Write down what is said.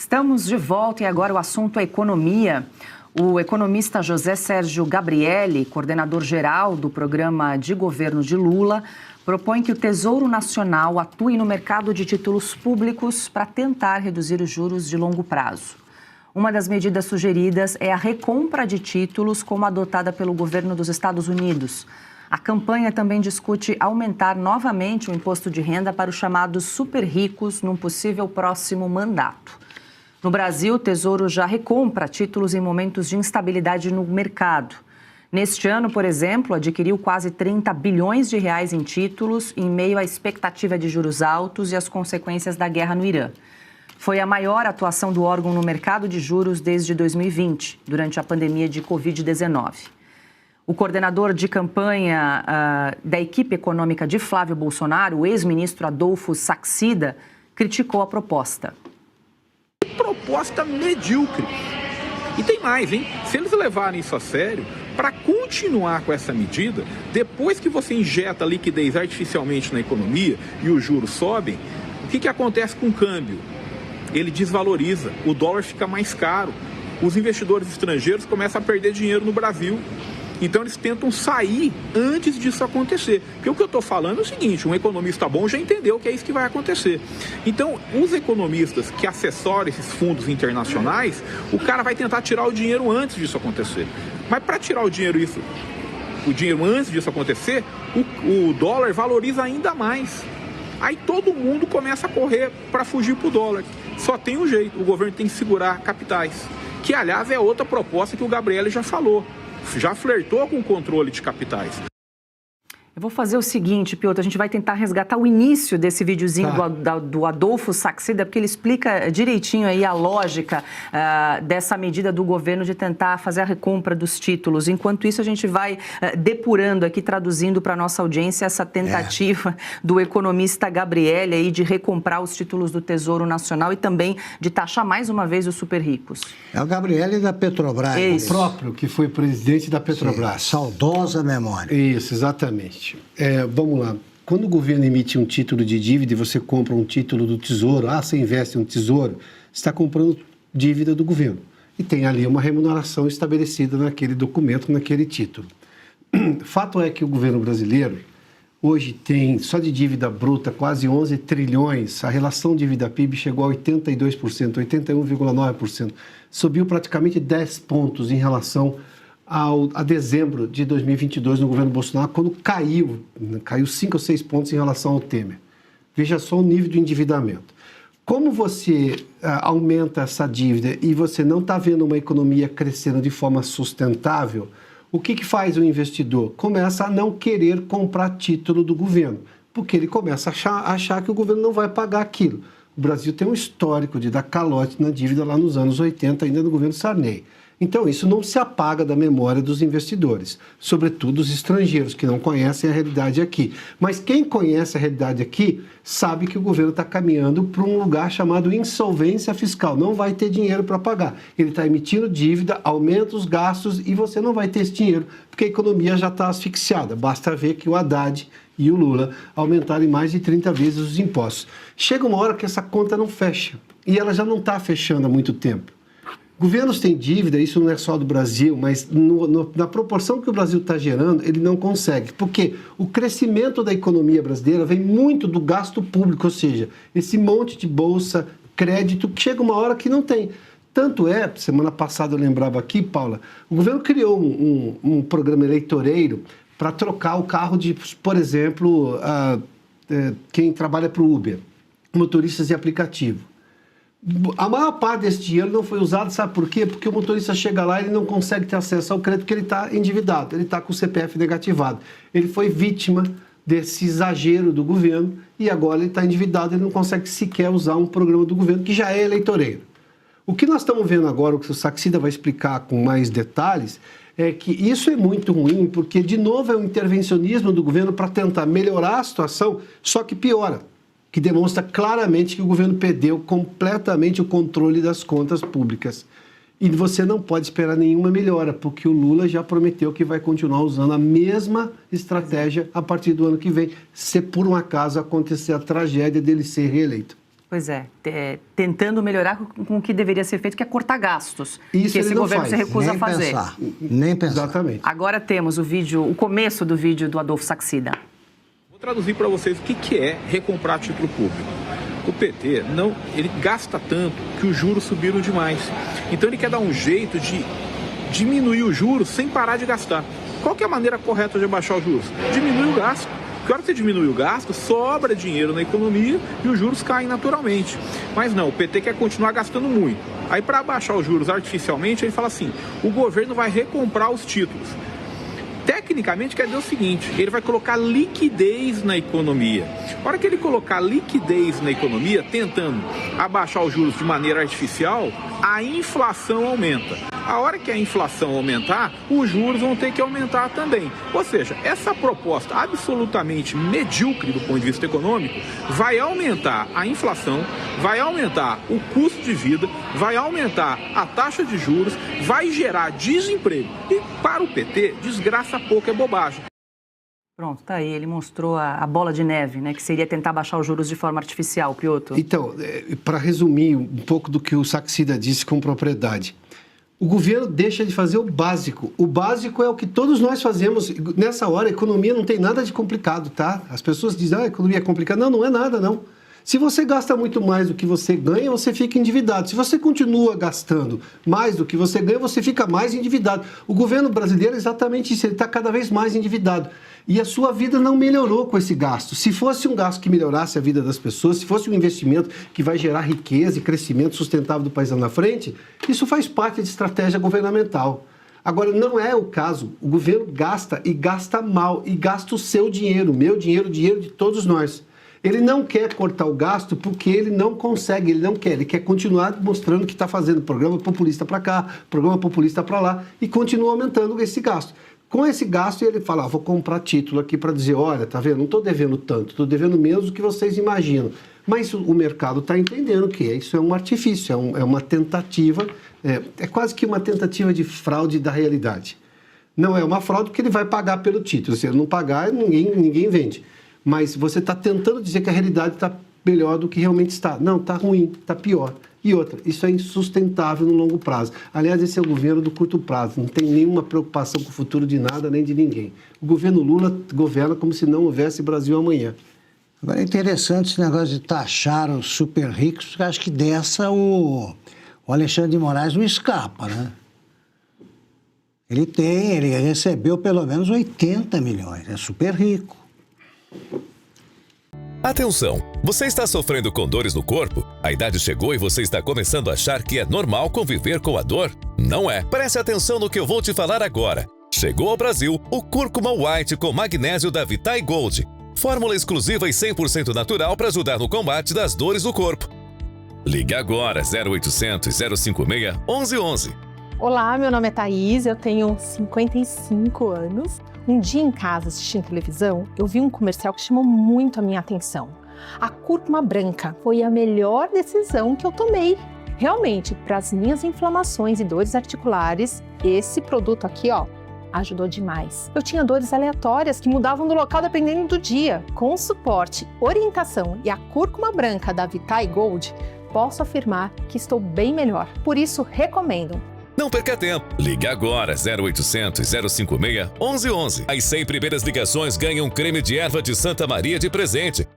Estamos de volta e agora o assunto é economia. O economista José Sérgio Gabrielli, coordenador-geral do programa de governo de Lula, propõe que o Tesouro Nacional atue no mercado de títulos públicos para tentar reduzir os juros de longo prazo. Uma das medidas sugeridas é a recompra de títulos, como adotada pelo governo dos Estados Unidos. A campanha também discute aumentar novamente o imposto de renda para os chamados super ricos num possível próximo mandato. No Brasil, o Tesouro já recompra títulos em momentos de instabilidade no mercado. Neste ano, por exemplo, adquiriu quase 30 bilhões de reais em títulos em meio à expectativa de juros altos e às consequências da guerra no Irã. Foi a maior atuação do órgão no mercado de juros desde 2020, durante a pandemia de Covid-19. O coordenador de campanha da equipe econômica de Flávio Bolsonaro, o ex-ministro Adolfo Saxida, criticou a proposta. Proposta medíocre. E tem mais, hein? Se eles levarem isso a sério, para continuar com essa medida, depois que você injeta liquidez artificialmente na economia e os juros sobem, o que acontece com o câmbio? Ele desvaloriza, o dólar fica mais caro, os investidores estrangeiros começam a perder dinheiro no Brasil. Então eles tentam sair antes disso acontecer. Porque o que eu estou falando é o seguinte, um economista bom já entendeu que é isso que vai acontecer. Então, os economistas que assessoram esses fundos internacionais, o cara vai tentar tirar o dinheiro antes disso acontecer. Mas para tirar o dinheiro antes disso acontecer, o dólar valoriza ainda mais. Aí todo mundo começa a correr para fugir para o dólar. Só tem um jeito, o governo tem que segurar capitais. Que, aliás, é outra proposta que o Gabrielli já falou. Já flertou com o controle de capitais. Eu vou fazer o seguinte, Piotr, a gente vai tentar resgatar o início desse videozinho do Adolfo Saxida, porque ele explica direitinho aí a lógica dessa medida do governo de tentar fazer a recompra dos títulos. Enquanto isso, a gente vai depurando aqui, traduzindo para a nossa audiência essa tentativa do economista Gabrielli aí de recomprar os títulos do Tesouro Nacional e também de taxar mais uma vez os super ricos. É o Gabrielli da Petrobras. Isso. O próprio que foi presidente da Petrobras. Sim, saudosa memória. Isso, exatamente. Vamos lá. Quando o governo emite um título de dívida e você compra um título do Tesouro, você investe no Tesouro, você está comprando dívida do governo. E tem ali uma remuneração estabelecida naquele documento, naquele título. Fato é que o governo brasileiro hoje tem, só de dívida bruta, quase 11 trilhões. A relação dívida-PIB chegou a 82%, 81,9%. Subiu praticamente 10 pontos em relação a dezembro de 2022 no governo Bolsonaro, quando caiu 5 ou 6 pontos em relação ao Temer. Veja só o nível de endividamento. Como você aumenta essa dívida e você não está vendo uma economia crescendo de forma sustentável, o que faz o investidor? Começa a não querer comprar título do governo, porque ele começa a achar que o governo não vai pagar aquilo. O Brasil tem um histórico de dar calote na dívida lá nos anos 80, ainda no governo Sarney. Então, isso não se apaga da memória dos investidores, sobretudo os estrangeiros, que não conhecem a realidade aqui. Mas quem conhece a realidade aqui sabe que o governo está caminhando para um lugar chamado insolvência fiscal. Não vai ter dinheiro para pagar. Ele está emitindo dívida, aumenta os gastos e você não vai ter esse dinheiro, porque a economia já está asfixiada. Basta ver que o Haddad e o Lula aumentarem mais de 30 vezes os impostos. Chega uma hora que essa conta não fecha, e ela já não está fechando há muito tempo. Governos têm dívida, isso não é só do Brasil, mas na proporção que o Brasil está gerando, ele não consegue. Porque o crescimento da economia brasileira vem muito do gasto público, ou seja, esse monte de bolsa, crédito, que chega uma hora que não tem. Tanto é, semana passada eu lembrava aqui, Paula, o governo criou um programa eleitoreiro para trocar o carro de, por exemplo, quem trabalha para o Uber, motoristas de aplicativo. A maior parte desse dinheiro não foi usado, sabe por quê? Porque o motorista chega lá e ele não consegue ter acesso ao crédito porque ele está endividado, ele está com o CPF negativado. Ele foi vítima desse exagero do governo e agora ele está endividado, ele não consegue sequer usar um programa do governo que já é eleitoreiro. O que nós estamos vendo agora, o que o Saxida vai explicar com mais detalhes, é que isso é muito ruim porque, de novo, é um intervencionismo do governo para tentar melhorar a situação, só que piora. Que demonstra claramente que o governo perdeu completamente o controle das contas públicas. E você não pode esperar nenhuma melhora, porque o Lula já prometeu que vai continuar usando a mesma estratégia a partir do ano que vem, se por um acaso acontecer a tragédia dele ser reeleito. Pois é, tentando melhorar com o que deveria ser feito, que é cortar gastos. Isso que esse governo faz. se recusa Nem a fazer. pensar. Nem pensar. Exatamente. Agora temos o começo do vídeo do Adolfo Saxida. Vou traduzir para vocês o que é recomprar título público. O PT, ele gasta tanto que os juros subiram demais. Então ele quer dar um jeito de diminuir os juros sem parar de gastar. Qual que é a maneira correta de abaixar os juros? Diminuir o gasto. Porque a hora que você diminui o gasto, sobra dinheiro na economia e os juros caem naturalmente. Mas não, o PT quer continuar gastando muito. Aí para abaixar os juros artificialmente, ele fala assim, o governo vai recomprar os títulos. Tecnicamente quer dizer o seguinte, ele vai colocar liquidez na economia. A hora que ele colocar liquidez na economia, tentando abaixar os juros de maneira artificial, a inflação aumenta. A hora que a inflação aumentar, os juros vão ter que aumentar também. Ou seja, essa proposta absolutamente medíocre do ponto de vista econômico vai aumentar a inflação, vai aumentar o custo de vida, vai aumentar a taxa de juros, vai gerar desemprego. E para o PT, desgraça pouco é bobagem. Pronto, tá aí. Ele mostrou a bola de neve, né? Que seria tentar baixar os juros de forma artificial, Piotr. Então, para resumir um pouco do que o Saxida disse com propriedade, o governo deixa de fazer o básico. O básico é o que todos nós fazemos. Nessa hora, a economia não tem nada de complicado, tá? As pessoas dizem, a economia é complicada. Não, não é nada, não. Se você gasta muito mais do que você ganha, você fica endividado. Se você continua gastando mais do que você ganha, você fica mais endividado. O governo brasileiro é exatamente isso, ele está cada vez mais endividado. E a sua vida não melhorou com esse gasto. Se fosse um gasto que melhorasse a vida das pessoas, se fosse um investimento que vai gerar riqueza e crescimento sustentável do país lá na frente, isso faz parte de estratégia governamental. Agora, não é o caso. O governo gasta e gasta mal, e gasta o seu dinheiro, meu dinheiro, o dinheiro de todos nós. Ele não quer cortar o gasto porque ele não consegue, ele quer continuar mostrando que está fazendo programa populista para cá, programa populista para lá, e continua aumentando esse gasto. Com esse gasto, ele fala, vou comprar título aqui para dizer, olha, tá vendo, não estou devendo tanto, estou devendo menos do que vocês imaginam. Mas o mercado está entendendo que isso é um artifício, é uma tentativa, é quase que uma tentativa de fraude da realidade. Não é uma fraude porque ele vai pagar pelo título, se ele não pagar, ninguém vende. Mas você está tentando dizer que a realidade está melhor do que realmente está. Não, está ruim, está pior. E outra, isso é insustentável no longo prazo. Aliás, esse é o governo do curto prazo, não tem nenhuma preocupação com o futuro de nada nem de ninguém. O governo Lula governa como se não houvesse Brasil amanhã. Agora é interessante esse negócio de taxar os super ricos, porque acho que dessa o Alexandre de Moraes não escapa, né? Ele recebeu pelo menos 80 milhões, é super rico. Atenção! Você está sofrendo com dores no corpo? A idade chegou e você está começando a achar que é normal conviver com a dor? Não é. Preste atenção no que eu vou te falar agora. Chegou ao Brasil o Cúrcuma White com magnésio da Vitae Gold. Fórmula exclusiva e 100% natural para ajudar no combate das dores do corpo. Ligue agora 0800 056 1111. Olá, meu nome é Thaís, eu tenho 55 anos. Um dia em casa, assistindo televisão, eu vi um comercial que chamou muito a minha atenção. A cúrcuma branca foi a melhor decisão que eu tomei. Realmente, para as minhas inflamações e dores articulares, esse produto aqui, ajudou demais. Eu tinha dores aleatórias que mudavam do local dependendo do dia. Com suporte, orientação e a cúrcuma branca da Vitae Gold, posso afirmar que estou bem melhor. Por isso, recomendo. Não perca tempo. Ligue agora 0800 056 1111. As 100 primeiras ligações ganham um creme de erva de Santa Maria de presente.